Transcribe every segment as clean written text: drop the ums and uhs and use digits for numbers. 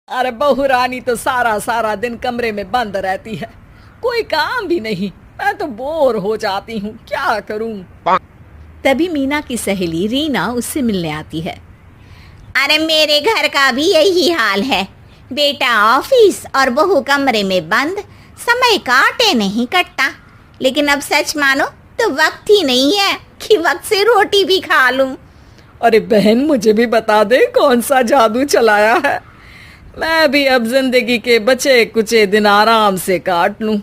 अरे बहू रानी तो सारा सारा दिन कमरे में बंद रहती है, कोई काम भी नहीं। मैं तो बोर हो जाती हूँ, क्या करूँ। तभी मीना की सहेली रीना उससे मिलने आती है। अरे मेरे घर का भी यही हाल है, बेटा ऑफिस और बहू कमरे में बंद, समय काटे नहीं कटता। लेकिन अब सच मानो तो वक्त ही नहीं है कि वक्त से रोटी भी खा लूं। अरे बहन, मुझे भी बता दे कौन सा जादू चलाया है। मैं भी अब जिंदगी के बचे कुचे दिन आराम से काट लूं।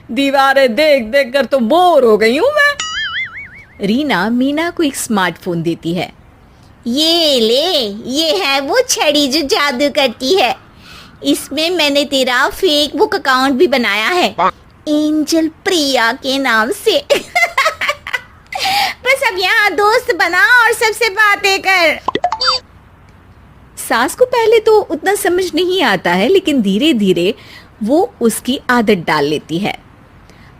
दीवारें देख देख कर तो बोर हो गई हूं मैं। रीना मीना को एक स्मार्टफोन देती है। ये ले, ये है वो छड़ी जो जादू करती है। इसमें मैंने तेरा फेसबुक अकाउंट भी बनाया है, एंजल प्रिया के नाम से। बस अब यहाँ दोस्त बना और सबसे बातें कर। सास को पहले तो उतना समझ नहीं आता है, लेकिन धीरे धीरे वो उसकी आदत डाल लेती है।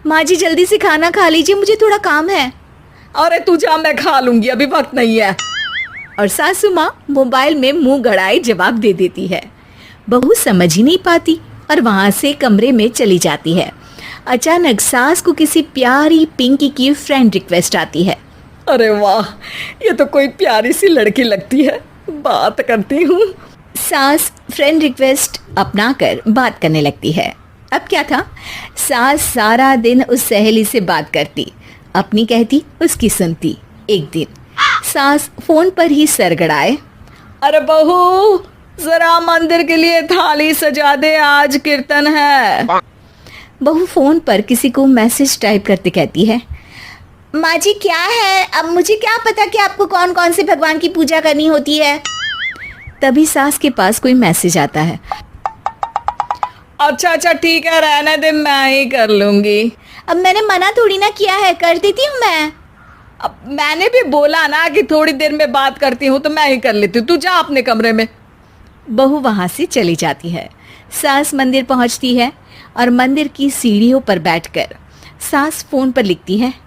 माँ जी जल्दी से खाना खा लीजिए, मुझे थोड़ा काम है। अरे तू जा, मैं खा लूंगी, अभी वक्त नहीं है। और सासू माँ मोबाइल में मुंह गड़ाए जवाब दे देती है। बहू समझ ही नहीं पाती और वहां से कमरे में चली जाती है। अचानक सास को किसी प्यारी पिंकी की फ्रेंड रिक्वेस्ट आती है। अरे वाह, ये तो कोई प्यारी सी लड़की लगती है, बात करती हूँ। सास फ्रेंड रिक्वेस्ट अपनाकर बात करने लगती है। अब क्या था, सास सारा दिन उस सहेली से बात करती, अपनी कहती उसकी सुनती। एक दिन सास फोन पर ही सर गड़ाए। अरे बहू, जरा मंदिर के लिए थाली सजा दे, आज कीर्तन है। बहू फोन पर किसी को मैसेज टाइप करते कहती है। माँ जी क्या है, अब मुझे क्या पता कि आपको कौन कौन से भगवान की पूजा करनी होती है। तभी सास के पास कोई मैसेज आता है। अच्छा अच्छा ठीक है, रहने दे, मैं ही कर लूंगी। अब मैंने मना थोड़ी ना किया है, कर देती हूँ मैं। अब मैंने भी बोला ना कि थोड़ी देर में बात करती हूँ, तो मैं ही कर लेती हूँ, तू जा अपने कमरे में। बहू वहां से चली जाती है। सास मंदिर पहुंचती है और मंदिर की सीढ़ियों पर बैठकर सास फोन पर लिखती है।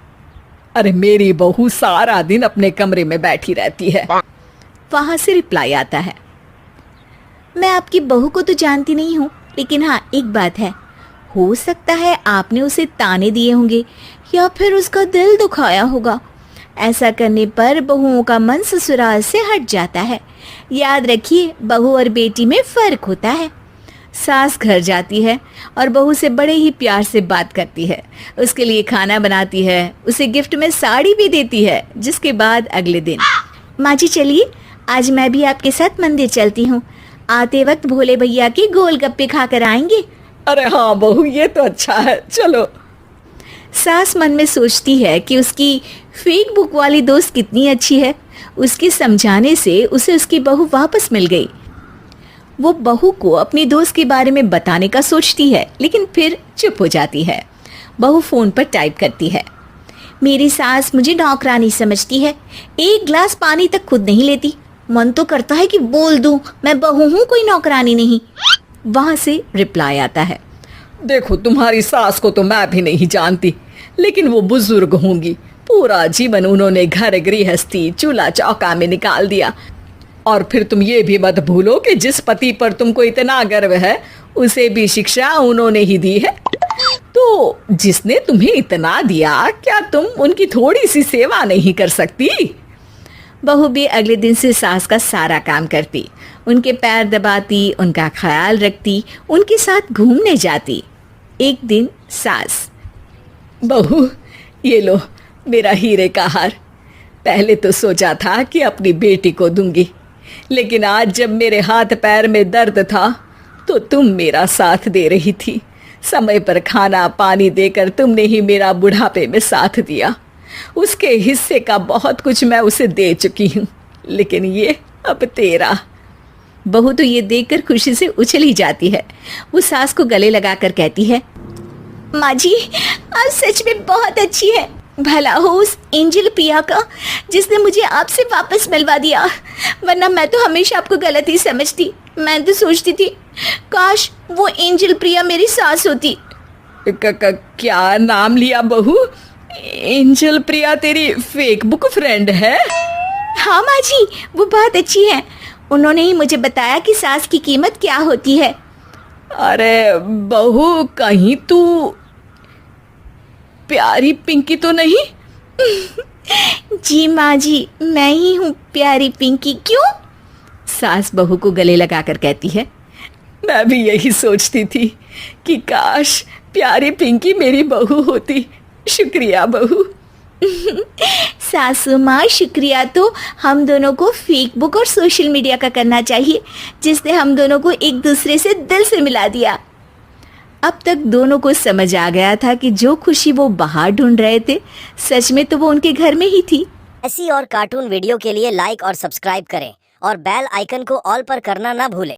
अरे मेरी बहू सारा दिन अपने कमरे में बैठी रहती है। वहां से रिप्लाई आता है। मैं आपकी बहू को तो जानती नहीं हूँ, लेकिन हाँ एक बात है, हो सकता है आपने उसे ताने दिए होंगे या फिर उसका दिल दुखाया होगा। ऐसा करने पर बहुओं का मन ससुराल से हट जाता है। याद रखिए, बहू और बेटी में फर्क होता है। सास घर जाती है और बहू से बड़े ही प्यार से बात करती है, उसके लिए खाना बनाती है, उसे गिफ्ट में साड़ी भी देती है। जिसके बाद अगले दिन, माँ जी चलिए, आज मैं भी आपके साथ मंदिर चलती हूँ, आते वक्त भोले भैया के गोलगप्पे खाकर आएंगे। अरे हाँ बहू, ये तो अच्छा है, चलो। सास मन में सोचती है कि उसकी फेक बुक वाली दोस्त कितनी अच्छी है। उसके समझाने से उसे उसकी बहू वापस मिल गई। वो बहू को अपनी दोस्त के बारे में बताने का सोचती है, लेकिन फिर चुप हो जाती है। बहू फोन पर टाइप करती है। मेरी सास मुझे नौकरानी समझती है, एक गिलास पानी तक खुद नहीं लेती। मन तो करता है कि बोल दूं, मैं बहू हूँ, कोई नौकरानी नहीं। वहां से रिप्लाई आता है। देखो, तुम्हारी सास को तो मैं भी नहीं जानती, लेकिन वो बुजुर्ग होंगी। पूरा जीवन उन्होंने घर गृहस्थी चूल्हा चौका में निकाल दिया। और फिर तुम ये भी मत भूलो कि जिस पति पर तुमको इतना गर्व है, उसे भी शिक्षा उन्होंने ही दी है। तो जिसने तुम्हें इतना दिया, क्या तुम उनकी थोड़ी सी सेवा नहीं कर सकती? बहू भी अगले दिन से सास का सारा काम करती, उनके पैर दबाती, उनका ख्याल रखती, उनके साथ घूमने जाती। एक दिन सास, बहू ये लो मेरा हीरे का हार। पहले तो सोचा था कि अपनी बेटी को दूंगी, लेकिन आज जब मेरे हाथ पैर में दर्द था तो तुम मेरा साथ दे रही थी। समय पर खाना पानी देकर तुमने ही मेरा बुढ़ापे में साथ दिया। उसके हिस्से का बहुत कुछ मैं उसे दे चुकी हूँ, लेकिन ये अब तेरा। बहू तो ये देखकर खुशी से उछली जाती है। वो सास को गले लगाकर कहती है, माँ जी आज सच में बहुत अच्छी है। भला हो उस एंजल प्रिया का, जिसने मुझे आपसे वापस मिलवा दिया, वरना मैं तो हमेशा आपको गलत ही समझती। मैं तो सोचती थी काश वो एंजल प्रिया मेरी सास होती। क्या नाम लिया बहू? एंजल प्रिया तेरी फेक बुक फ्रेंड है? हाँ माँ जी, वो बहुत अच्छी है। उन्होंने ही मुझे बताया कि सास की कीमत क्या होती है। अरे बहू, कहीं तू प्यारी पिंकी तो नहीं? जी माँ जी, मैं ही हूँ प्यारी पिंकी। क्यों? सास बहू को गले लगाकर कहती है। मैं भी यही सोचती थी कि काश प्यारी पिंकी मेरी बहू होती। शुक्रिया बहू। सासू माँ, शुक्रिया तो हम दोनों को फेसबुक और सोशल मीडिया का करना चाहिए, जिसने हम दोनों को एक दूसरे से दिल से मिला दिया। अब तक दोनों को समझ आ गया था कि जो खुशी वो बाहर ढूंढ रहे थे, सच में तो वो उनके घर में ही थी। ऐसी और कार्टून वीडियो के लिए लाइक और सब्सक्राइब करें और बेल आइकन को ऑल पर करना ना भूलें।